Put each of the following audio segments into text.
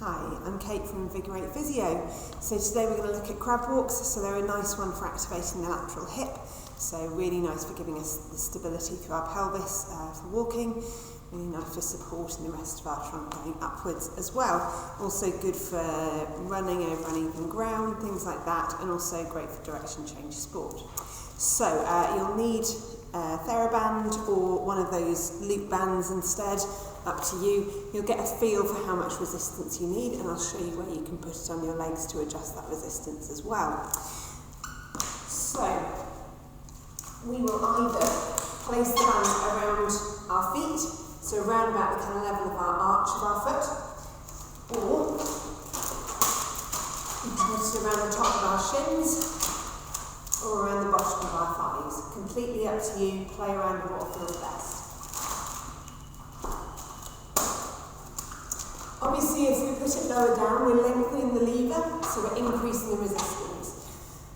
Hi, I'm Kate from InVigorate Physio. So today we're going to look at crab walks. So they're a nice one for activating the lateral hip. So really nice for giving us the stability through our pelvis for walking. Really nice for supporting the rest of our trunk going upwards as well. Also good for running over uneven ground, things like that, and also great for direction change sport. So you'll need a TheraBand or one of those loop bands instead, up to you. You'll get a feel for how much resistance you need, and I'll show you where you can put it on your legs to adjust that resistance as well. So we will either place the band around our feet, so around about the kind of level of our arch of our foot, or you can put it around the top of our shins, or around the bottom of our thighs. Completely up to you, play around with what feels best. Obviously, as we put it lower down, we're lengthening the lever, so we're increasing the resistance.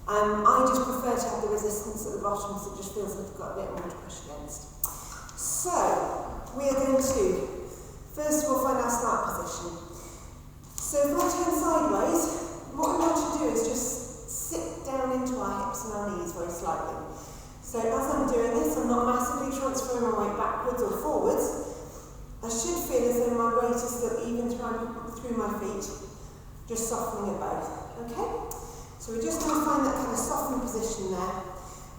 I just prefer to have the resistance at the bottom because it just feels like we've got a bit more to push against. So, we are going to, first of all, find our start position. So if I turn sideways, what we want to do is just sit down into our hips and our knees very slightly. So as I'm doing this, I'm not massively transferring my weight backwards or forwards. I should feel as though my weight is still even through my feet, just softening at both. Okay? So we're just going to find that kind of softened position there.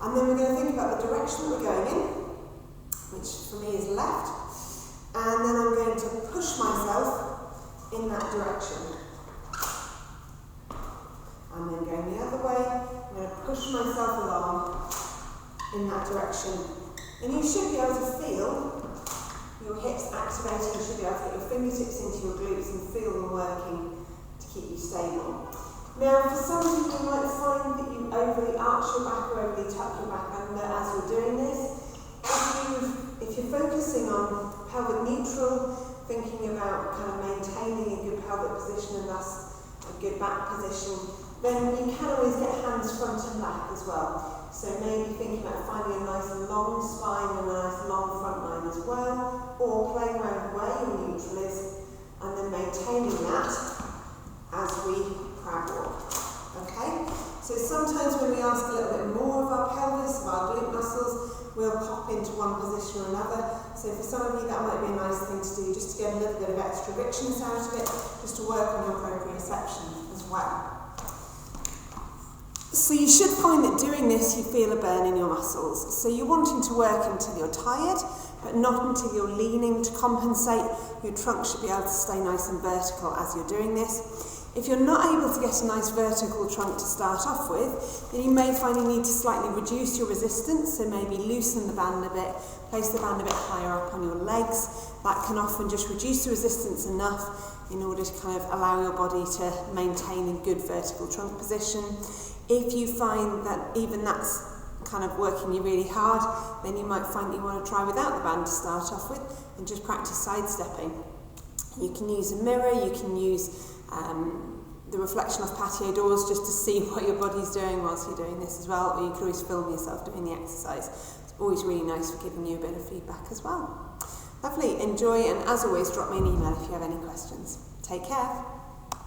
And then we're going to think about the direction that we're going in, which for me is left. And then I'm going to push myself in that direction. And then going the other way, I'm going to push myself along in that direction. And you should be able to feel your hips activating. You should be able to get your fingertips into your glutes and feel them working to keep you stable. Now, for some of you, you might find that you overly arch your back or overly tuck your back under as you're doing this. If you're focusing on pelvic neutral, thinking about kind of maintaining a good pelvic position and thus a good back position, then you can always get hands front and back as well. So maybe thinking about finding a nice long spine and a nice long front line as well, or playing around where your neutral is and then maintaining that as we crab walk. Okay? So sometimes when we ask a little bit more of our pelvis, of our glute muscles, we'll pop into one position or another. So for some of you that might be a nice thing to do, just to get a little bit of extra richness out of it, just to work on your proprioception as well. So you should find that doing this you feel a burn in your muscles. So you're wanting to work until you're tired, but not until you're leaning to compensate. Your trunk should be able to stay nice and vertical as you're doing this. If you're not able to get a nice vertical trunk to start off with, then you may find you need to slightly reduce your resistance, so maybe loosen the band a bit, place the band a bit higher up on your legs. That can often just reduce the resistance enough in order to kind of allow your body to maintain a good vertical trunk position. If you find that even that's kind of working you really hard, then you might find that you want to try without the band to start off with and just practice sidestepping. You can use a mirror, you can use the reflection off patio doors just to see what your body's doing whilst you're doing this as well, or you can always film yourself doing the exercise. It's always really nice for giving you a bit of feedback as well. Lovely, enjoy, and as always drop me an email if you have any questions. Take care.